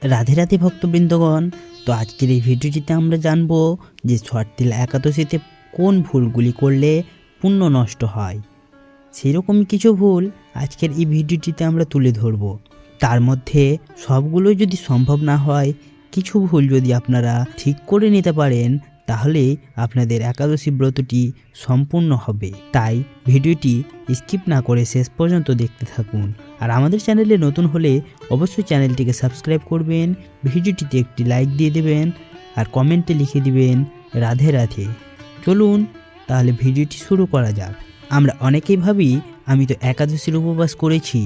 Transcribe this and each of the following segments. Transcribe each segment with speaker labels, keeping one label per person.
Speaker 1: রাধে রাধে ভক্তবৃন্দগণ। তো আজকের এই ভিডিওটিতে আমরা জানব যে ছটতিল একাদশীতে কোন ভুলগুলি করলে পুণ্য নষ্ট হয়। সেরকমই কিছু ভুল আজকের এই ভিডিওটিতে আমরা তুলে ধরব। তার মধ্যে সবগুলোই যদি সম্ভব না হয়, কিছু ভুল যদি আপনারা ঠিক করে নিতে পারেন, তাহলে আপনাদের একাদশী ব্রতটি সম্পূর্ণ হবে। তাই ভিডিওটি স্কিপ না করে শেষ পর্যন্ত দেখতে থাকুন। আর আমাদের চ্যানেলে নতুন হলে অবশ্যই চ্যানেলটিকে সাবস্ক্রাইব করবেন, ভিডিওটিতে একটি লাইক দিয়ে দেবেন আর কমেন্টে লিখে দিবেন রাধে রাধে। চলুন তাহলে ভিডিওটি শুরু করা যাক। আমরা অনেকেই ভাবি আমি তো একাদশীর উপবাস করেছি,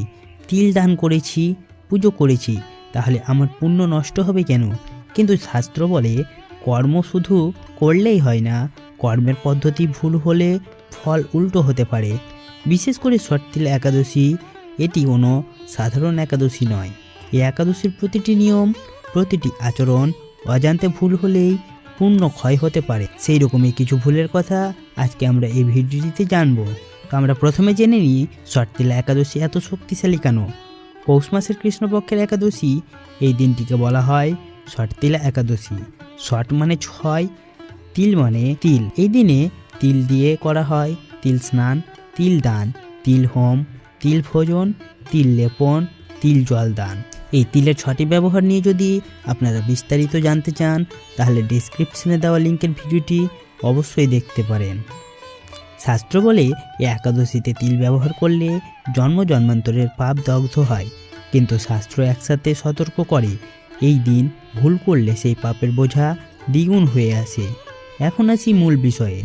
Speaker 1: তিল দান করেছি, পুজো করেছি, তাহলে আমার পুণ্য নষ্ট হবে কেন? কিন্তু শাস্ত্র বলে কর্ম শুধু করলেই হয় না, কর্মের পদ্ধতি ভুল হলে ফল উল্টো হতে পারে। বিশেষ করে ছটতিল একাদশী এটি কোনো সাধারণ একাদশী নয়। এই একাদশীর প্রতিটি নিয়ম, প্রতিটি আচরণ অজান্তে ভুল হলেই পূর্ণ ক্ষয় হতে পারে। সেই রকমই কিছু ভুলের কথা আজকে আমরা এই ভিডিওটিতে জানব। তো আমরা প্রথমে জেনে নিই ছটতিল একাদশী এত শক্তিশালী কেন। পৌষ মাসের কৃষ্ণপক্ষের একাদশী, এই দিনটিকে বলা হয় ছটতিল একাদশী। ছট মানে 6, তিল মানে তিল। এই দিনে তিল দিয়ে করা হয় তিল স্নান, তিল দান, তিল হোম, তিল ভোজন, তিল লেপন, তিল জল দান। এই তিলের 6টি ব্যবহার নিয়ে যদি আপনারা বিস্তারিত জানতে চান, তাহলে ডেসক্রিপশনে দেওয়া লিঙ্কের ভিডিওটি অবশ্যই দেখতে পারেন। শাস্ত্র বলে এই একাদশীতে তিল ব্যবহার করলে জন্ম জন্মান্তরের পাপ দগ্ধ হয়, কিন্তু শাস্ত্র একসাথে সতর্ক করে এই দিন ভুল করলে সেই পাপের বোঝা দ্বিগুণ হয়ে আসে। এখন আসি মূল বিষয়ে।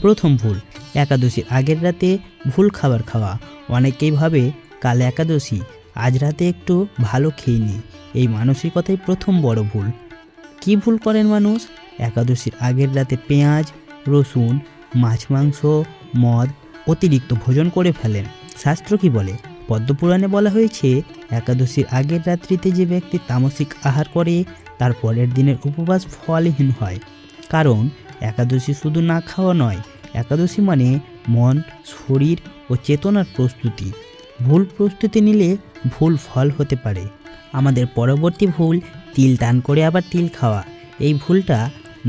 Speaker 1: প্রথম ভুল, একাদশীর আগের রাতে ভুল খাবার খাওয়া। অনেকেই ভাবে কাল একাদশী, আজ রাতে একটু ভালো খেয়ে নিই। এই মানসিকতাই প্রথম বড় ভুল। কি ভুল করেন মানুষ? একাদশীর আগের রাতে পেঁয়াজ, রসুন, মাছ, মাংস, মদ অতিরিক্ত ভোজন করে ফেলেন। শাস্ত্র কি বলে? পদ্মপুরাণে বলা হয়েছে একাদশীর আগের রাত্রিতে যে ব্যক্তি তামসিক আহার করে তার পরের দিনের উপবাস ফলহীন হয়। কারণ একাদশী শুধু না খাওয়া নয়, একাদশী মানে মন, শরীর ও চেতনার প্রস্তুতি। ভুল প্রস্তুতি নিলে ভুল ফল হতে পারে। আমাদের পরবর্তী ভুল, তিল দান করে আবার তিল খাওয়া। এই ভুলটা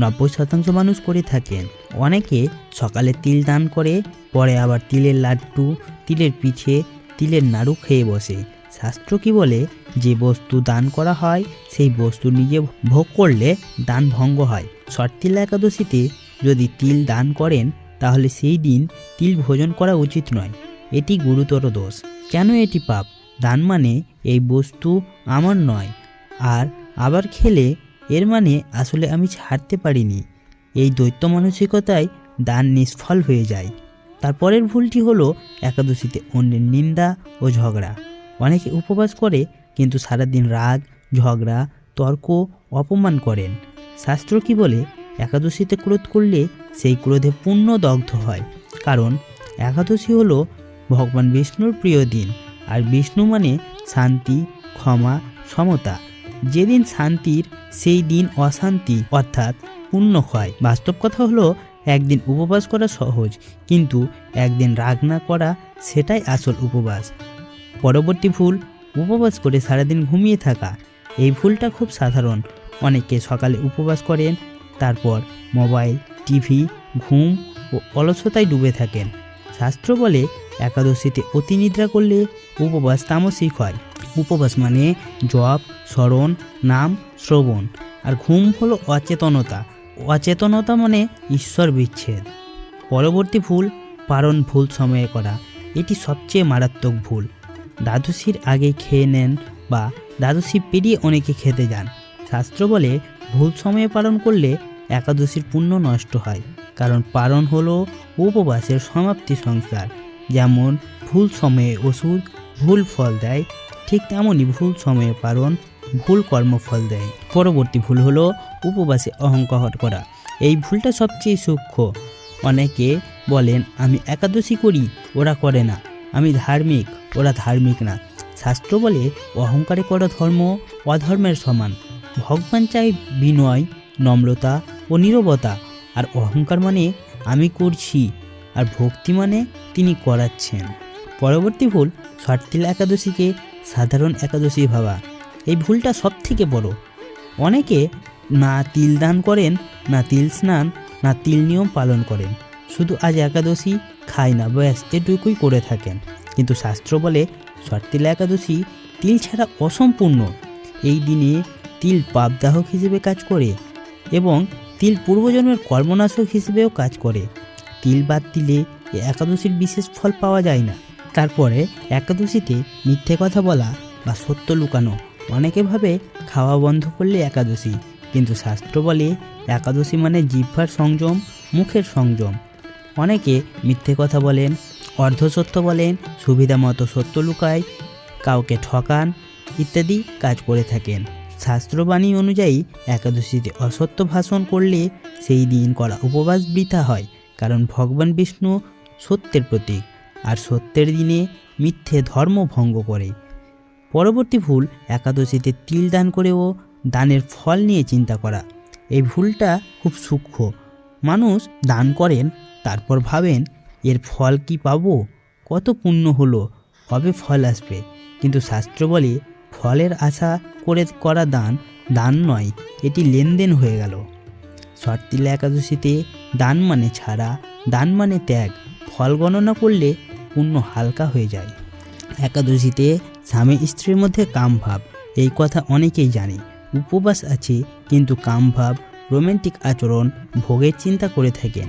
Speaker 1: 90% মানুষ করে থাকেন। অনেকে সকালে তিল দান করে, পরে আবার তিলের লাড্ডু, তিলের পিঠে, তিলের নাড়ু খেয়ে বসে। শাস্ত্র কি বলে? যে বস্তু দান করা হয় সেই বস্তু নিজে ভোগ করলে দান ভঙ্গ হয়। ছটতিল একাদশীতে যদি তিল দান করেন, তাহলে সেই দিন তিল ভোজন করা উচিত নয়। এটি গুরুতর দোষ। কেন এটি পাপ? দান মানে এই বস্তু আমার নয়, আর আবার খেলে এর মানে আসলে আমি ছাড়তে পারিনি। এই দৈত্য মানসিকতায় দান নিষ্ফল হয়ে যায়। তারপরের ভুলটি হলো একাদশীতে অন্যের নিন্দা ও ঝগড়া। অনেকে উপবাস করে কিন্তু সারাদিন রাগ, ঝগড়া, তর্ক, অপমান করেন। শাস্ত্র কি বলে? একাদশীতে ক্রোধ করলে সেই ক্রোধে পুণ্য দগ্ধ হয়। কারণ একাদশী হলো ভগবান বিষ্ণুর প্রিয় দিন, আর বিষ্ণু মানে শান্তি, ক্ষমা, সমতা। যেদিন শান্তির সেই দিন অশান্তি অর্থাৎ পুণ্য হয়। বাস্তব কথা হলো একদিন উপবাস করা সহজ, কিন্তু একদিন রাগ না করা সেটাই আসল উপবাস। পরবর্তী ভুল, উপবাস করে সারাদিন ঘুমিয়ে থাকা। এই ভুলটা খুব সাধারণ। অনেকে সকালে উপবাস করেন, তারপর মোবাইল, টিভি, ঘুম ও অলসতায় ডুবে থাকেন। শাস্ত্র বলে একাদশীতে অতি নিদ্রা করলে উপবাস তামসিক হয়। উপবাস মানে জপ, স্মরণ, নাম, শ্রবণ। আর ঘুম হলো অচেতনতা। অচেতনতা মানে ঈশ্বর বিচ্ছেদ। পরবর্তী ভুল, পারণ ভুল সময়ে করা। এটি সবচেয়ে মারাত্মক ভুল। দ্বাদশীর আগে খেয়ে নেন বা দ্বাদশী পেরিয়ে অনেকে খেতে যান। শাস্ত্র বলে ভুল সময়ে পালন করলে একাদশীর পুণ্য নষ্ট হয়। কারণ পারণ হলো উপবাসের সমাপ্তি সংস্কার। যেমন ভুল সময়ে ওষুধ ভুল ফল দেয়, ঠিক তেমনই ভুল সময়ে পারণ ভুল কর্মফল দেয়। পরবর্তী ভুল হলো উপবাসে অহংকার করা। এই ভুলটা সবচেয়ে সূক্ষ্ম। অনেকে বলেন আমি একাদশী করি, ওরা করে না। আমি ধার্মিক, ওরা ধার্মিক না। শাস্ত্র বলে অহংকারে করা ধর্ম অধর্মের সমান। ভগবান চাই বিনয়, নম্রতা ও নীরবতা। আর অহংকার মানে আমি করছি, আর ভক্তি মানে তিনি করাচ্ছেন। পরবর্তী ভুল, ছটতিল একাদশীকে সাধারণ একাদশী ভাবা। এই ভুলটা সব থেকে বড়। অনেকে না তিল দান করেন, না তিল স্নান, না তিল নিয়ম পালন করেন, শুধু আজ একাদশী খায় না, ব্যাস এটুকুই করে থাকেন। কিন্তু শাস্ত্র বলে ছটতিল একাদশী তিল ছাড়া অসম্পূর্ণ। এই দিনে তিল পাপদাহক হিসেবে কাজ করে এবং তিল পূর্বজন্মের কর্মনাশক হিসেবেও কাজ করে। তিল বাদ দিলে এই একাদশীর বিশেষ ফল পাওয়া যায় না। তারপরে একাদশীতে মিথ্যে কথা বলা বা সত্য লুকানো। অনেকে ভাবে খাওয়া বন্ধ করলে একাদশী, কিন্তু শাস্ত্র বলে একাদশী মানে জিহ্বার সংযম, মুখের সংযম। অনেকে মিথ্যে কথা বলেন, অর্ধসত্য বলেন, সুবিধা মতো সত্য লুকায়, কাউকে ঠকান ইত্যাদি কাজ করে থাকেন। শাস্ত্রবাণী অনুযায়ী একাদশীতে অসত্য ভাষণ করলে সেই দিন করা উপবাস বৃথা হয়, কারণ ভগবান বিষ্ণু সত্যের প্রতীক, আর সত্যের দিনে মিথ্যে ধর্ম ভঙ্গ করে। পরবর্তী ভুল, একাদশীতে তিল দান করেও দানের ফল নিয়ে চিন্তা করা। এই ভুলটা খুব সূক্ষ্ম। মানুষ দান করেন, তারপর ভাবেন এর ফল কি পাবো, কত পুণ্য হলো, কবে ফল আসবে। কিন্তু শাস্ত্র বলে ফলের আশা করে করা দান দান নয়, এটি লেনদেন হয়ে গেল। ছটতিল একাদশীতে দান মানে ছাড়া, দান মানে ত্যাগ। ফল গণনা করলে পুণ্য হালকা হয়ে যায়। একাদশীতে স্বামী স্ত্রীর মধ্যে কাম ভাব, এই কথা অনেকেই জানে। উপবাস আছে কিন্তু কাম ভাব, রোমান্টিক আচরণ, ভোগের চিন্তা করে থাকেন।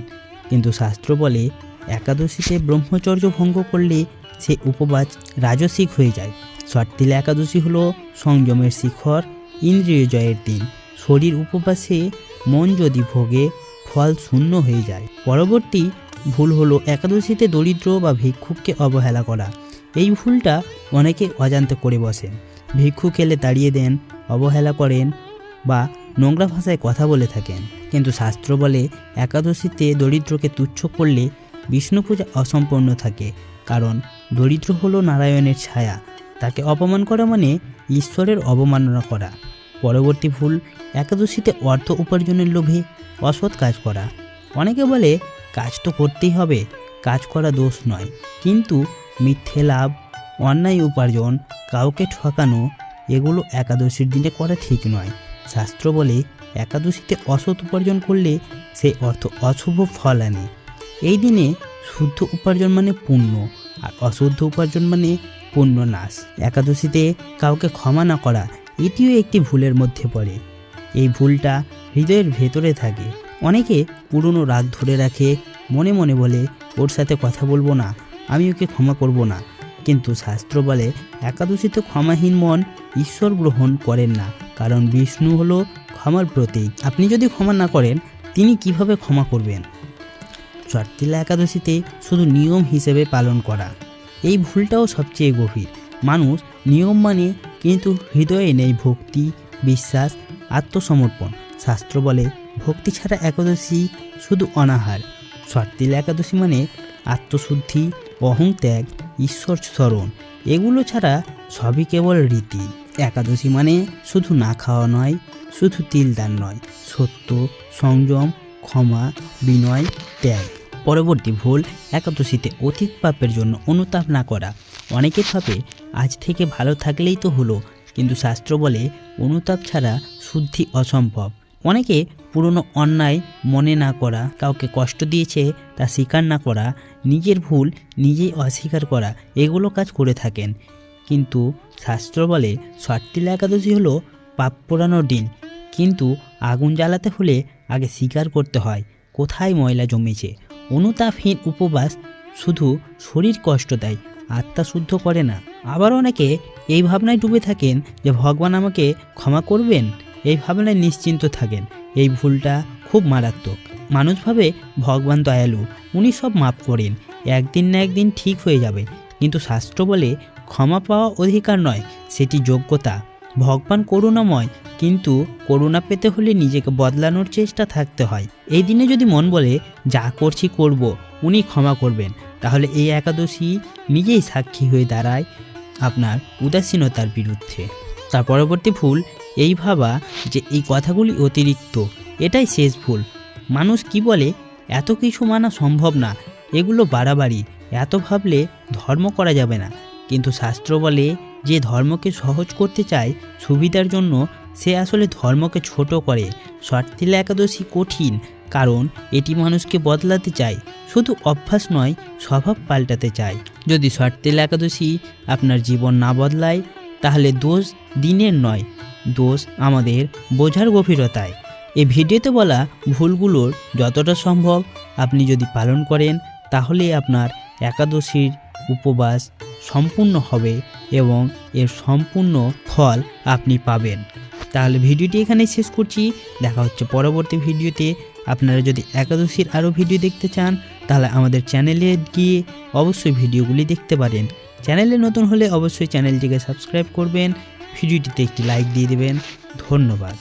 Speaker 1: কিন্তু শাস্ত্র বলে একাদশীতে ব্রহ্মচর্য ভঙ্গ করলে সে উপবাস রাজসিক হয়ে যায়। ছটতিল একাদশী হলো সংযমের শিখর, ইন্দ্রিয় জয়ের দিন। শরীর উপবাসে, মন যদি ভোগে, ফল শূন্য হয়ে যায়। পরবর্তী ভুল হলো একাদশীতে দরিদ্র বা ভিক্ষুককে অবহেলা করা। এই ভুলটা অনেকে অজান্তে করে বসেন। ভিক্ষুক এলে তাড়িয়ে দেন, অবহেলা করেন বা নোংরা ভাষায় কথা বলে থাকেন। কিন্তু শাস্ত্র বলে একাদশীতে দরিদ্রকে তুচ্ছ করলে বিষ্ণু পূজা অসম্পূর্ণ থাকে, কারণ দরিদ্র হলো নারায়ণের ছায়া। তাকে অপমান করা মানে ঈশ্বরের অবমাননা করা। পরবর্তী ভুল, একাদশীতে অর্থ উপার্জনের লোভে অসৎ কাজ করা। অনেকে বলে কাজ তো করতেই হবে, কাজ করা দোষ নয়, কিন্তু মিথ্যে লাভ, অন্যায় উপার্জন, কাউকে ঠকানো, এগুলো একাদশীর দিনে করা ঠিক নয়। শাস্ত্র বলে একাদশীতে অসৎ উপার্জন করলে সেই অর্থ অশুভ ফল আনে। এই দিনে শুদ্ধ উপার্জন মানে পুণ্য, আর অশুদ্ধ উপার্জন মানে পুণ্য নাশ। একাদশীতে কাউকে ক্ষমা না করা, এটিও একটি ভুলের মধ্যে পড়ে। এই ভুলটা হৃদয়ের ভেতরে থাকে। অনেকে পুরনো রাগ ধরে রাখে, মনে মনে বলে ওর সাথে কথা বলবো না, আমি ওকে ক্ষমা করব না। কিন্তু শাস্ত্র বলে একাদশীতে ক্ষমাহীন মন ঈশ্বর গ্রহণ করেন না, কারণ বিষ্ণু হলো ক্ষমার প্রতীক। আপনি যদি ক্ষমা না করেন, তিনি কিভাবে ক্ষমা করবেন? ছটতিল একাদশীতে শুধু নিয়ম হিসেবে পালন করা, এই ভুলটাও সবচেয়ে গভীর। মানুষ নিয়ম মানে, কিন্তু হৃদয়ে নেই ভক্তি, বিশ্বাস, আত্মসমর্পণ। শাস্ত্র বলে ভক্তি ছাড়া একাদশী শুধু অনাহার। ছটতিল একাদশী মানে আত্মশুদ্ধি, অহংত্যাগ, ঈশ্বর স্মরণ, এগুলো ছাড়া সবই কেবল রীতি। একাদশী মানে শুধু না খাওয়া নয়, শুধু তিল দান নয়, সত্য, সংযম, ক্ষমা, বিনয়, ত্যাগ। পরবর্তী ভুল, একাদশীতে অতীত পাপের জন্য অনুতাপ না করা। অনেকে ভাবে আজ থেকে ভালো থাকলেই তো হলো, কিন্তু শাস্ত্র বলে অনুতাপ ছাড়া শুদ্ধি অসম্ভব। অনেকে পুরনো অন্যায় মনে না করা, কাউকে কষ্ট দিয়েছে তা স্বীকার না করা, নিজের ভুল নিজেই অস্বীকার করা, এগুলো কাজ করে থাকেন। কিন্তু শাস্ত্র বলে ছটতিল একাদশী হলো পাপ পোড়ানোর দিন, কিন্তু আগুন জ্বালাতে হলে আগে স্বীকার করতে হয় কোথায় ময়লা জমেছে। অনুতাপহীন উপবাস শুধু শরীর কষ্ট দেয়, আত্মা শুদ্ধ করে না। আবার অনেকে এই ভাবনায় ডুবে থাকেন যে ভগবান আমাকে ক্ষমা করবেন, এই ভাবনায় নিশ্চিন্ত থাকেন। এই ভুলটা খুব মারাত্মক। মানুষ ভাবে ভগবান দয়ালু, উনি সব মাফ করেন, একদিন না একদিন ঠিক হয়ে যাবে। কিন্তু শাস্ত্র বলে ক্ষমা পাওয়া অধিকার নয়, সেটি যোগ্যতা। ভগবান করুণাময়, কিন্তু করুণা পেতে হলে নিজেকে বদলানোর চেষ্টা থাকতে হয়। এই দিনে যদি মন বলে যা করছি করব, উনি ক্ষমা করবেন, তাহলে এই একাদশী নিজেই সাক্ষী হয়ে দাঁড়ায় আপনার উদাসীনতার বিরুদ্ধে। তার পরবর্তী ভুল, এই ভাবা যে এই কথাগুলি অতিরিক্ত, এটাই শেষ ভুল। মানুষ কি বলে এত কিছু মানা সম্ভব না, এগুলো বাড়াবাড়ি, এত ভাবলে ধর্ম করা যাবে না। কিন্তু শাস্ত্র বলে যে ধর্মকে সহজ করতে চায় সুবিধার জন্য, সে আসলে ধর্মকে ছোট করে। ষট্টিলা একাদশী কঠিন কারণ এটি মানুষকে বদলাতে চায়, শুধু অভ্যাস নয়, স্বভাব পাল্টাতে চায়। যদি ষট্টিলা একাদশী আপনার জীবন না বদলায়, তাহলে দোষ দিনের নয়, দোষ আমাদের বোঝার গভীরতায়। এই ভিডিওতে বলা ভুলগুলোর যতটা সম্ভব আপনি যদি পালন করেন, তাহলে আপনার একাদশীর উপবাস সম্পূর্ণ হবে এবং এর সম্পূর্ণ ফল আপনি পাবেন। তাহলে ভিডিওটি এখানেই শেষ করছি, দেখা হচ্ছে পরবর্তী ভিডিওতে। আপনারা যদি একাদশীর আরও ভিডিও দেখতে চান, তাহলে আমাদের চ্যানেলে গিয়ে অবশ্যই ভিডিওগুলি দেখতে পারেন। চ্যানেলে নতুন হলে অবশ্যই চ্যানেলটিকে সাবস্ক্রাইব করবেন, ভিডিওটিতে একটি লাইক দিয়ে দেবেন। ধন্যবাদ।